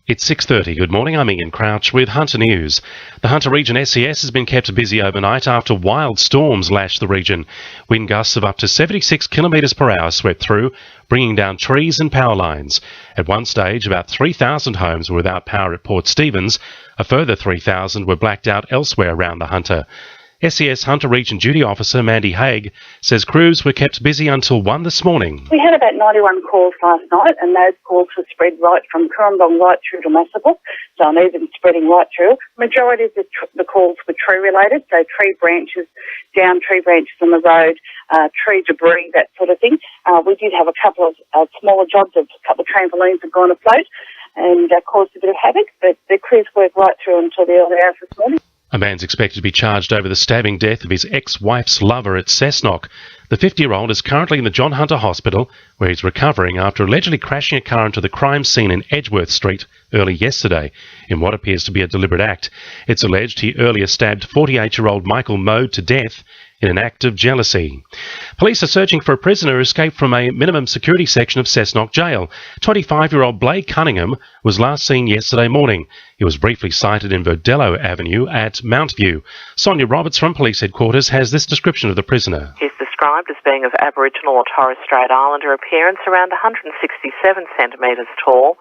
It's 6:30. Good morning, I'm Ian Crouch with Hunter News. The Hunter Region SES has been kept busy overnight after wild storms lashed the region. Wind gusts of up to 76 kilometres per hour swept through, bringing down trees and power lines. At one stage, about 3,000 homes were without power at Port Stephens. A further 3,000 were blacked out elsewhere around the Hunter. SES Hunter Region Duty Officer Mandy Haig says crews were kept busy until 1 this morning. We had about 91 calls last night, and those calls were spread right from Currumbong right through to Massabuk, so uneven spreading right through. Majority of the calls were tree related, so tree branches down, tree branches on the road, tree debris, that sort of thing. We did have a couple of smaller jobs, a couple of trampolines have gone afloat and caused a bit of havoc, but the crews worked right through until the early hours this morning. A man's expected to be charged over the stabbing death of his ex-wife's lover at Cessnock. The 50-year-old is currently in the John Hunter Hospital, where he's recovering after allegedly crashing a car into the crime scene in Edgeworth Street early yesterday, in what appears to be a deliberate act. It's alleged he earlier stabbed 48-year-old Michael Mode to death in an act of jealousy. Police are searching for a prisoner who escaped from a minimum security section of Cessnock Jail. 25-year-old Blake Cunningham was last seen yesterday morning. He was briefly sighted in Verdelho Avenue at Mount View. Sonia Roberts from Police Headquarters has this description of the prisoner. He's described as being of Aboriginal or Torres Strait Islander appearance, around 167 centimetres tall,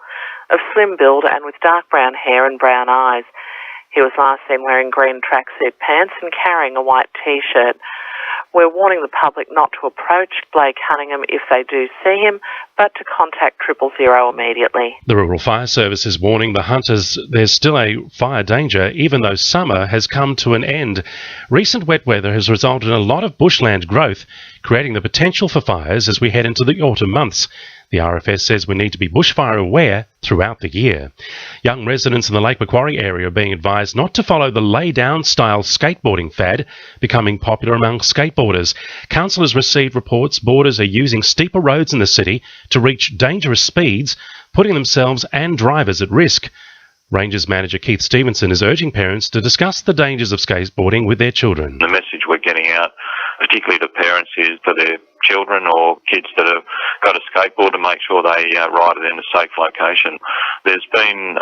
of slim build and with dark brown hair and brown eyes. He was last seen wearing green tracksuit pants and carrying a white T-shirt. We're warning the public not to approach Blake Cunningham if they do see him, but to contact 000 immediately. The Rural Fire Service is warning the hunters there's still a fire danger, even though summer has come to an end. Recent wet weather has resulted in a lot of bushland growth, creating the potential for fires as we head into the autumn months. The RFS says we need to be bushfire aware throughout the year. Young residents in the Lake Macquarie area are being advised not to follow the lay-down style skateboarding fad becoming popular among skateboarders. Council has received reports boarders are using steeper roads in the city to reach dangerous speeds, putting themselves and drivers at risk. Rangers manager Keith Stevenson is urging parents to discuss the dangers of skateboarding with their children. The message we're getting out, particularly to parents, is for their children or kids that have got a skateboard to make sure they ride it in a safe location. There's been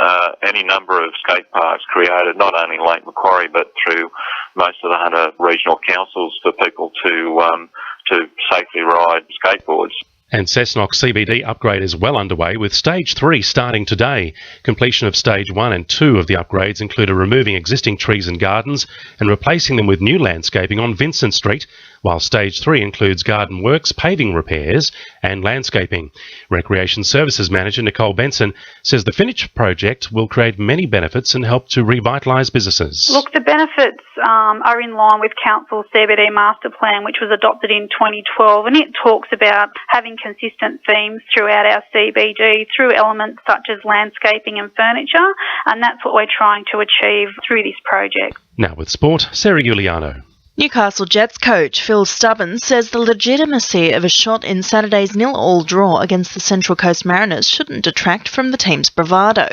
any number of skate parks created, not only in Lake Macquarie but through most of the Hunter regional councils for people to safely ride skateboards. And Cessnock CBD upgrade is well underway, with Stage 3 starting today. Completion of Stage 1 and 2 of the upgrades included removing existing trees and gardens and replacing them with new landscaping on Vincent Street, while Stage 3 includes garden works, paving repairs and landscaping. Recreation Services Manager Nicole Benson says the finished project will create many benefits and help to revitalise businesses. Look, the benefits are in line with Council's CBD Master Plan, which was adopted in 2012, and it talks about having consistent themes throughout our CBD through elements such as landscaping and furniture, and that's what we're trying to achieve through this project. Now with sport, Sarah Giuliano. Newcastle Jets coach Phil Stubbins says the legitimacy of a shot in Saturday's 0-0 draw against the Central Coast Mariners shouldn't detract from the team's bravado.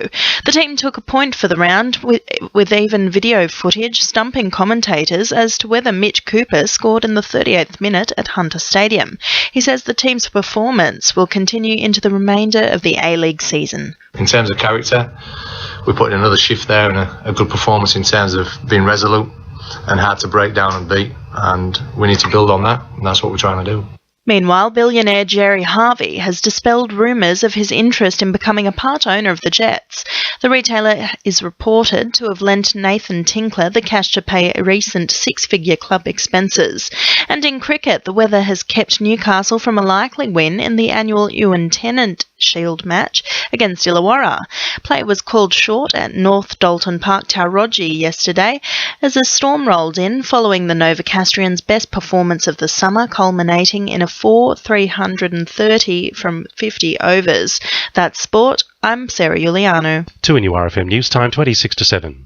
The team took a point for the round with even video footage stumping commentators as to whether Mitch Cooper scored in the 38th minute at Hunter Stadium. He says the team's performance will continue into the remainder of the A-League season. In terms of character, we put in another shift there and a good performance in terms of being resolute and hard to break down and beat, and we need to build on that, and that's what we're trying to do. Meanwhile, billionaire Jerry Harvey has dispelled rumours of his interest in becoming a part owner of the Jets. The retailer is reported to have lent Nathan Tinkler the cash to pay recent six-figure club expenses. And in cricket, the weather has kept Newcastle from a likely win in the annual Ewan Tennant Shield match against Illawarra. Play was called short at North Dalton Park Tauroggi yesterday as a storm rolled in following the Novocastrians' best performance of the summer, culminating in a 4-330 from 50 overs. That's sport. I'm Sarah Giuliano. 2 in URFM News Time, 26 to 7.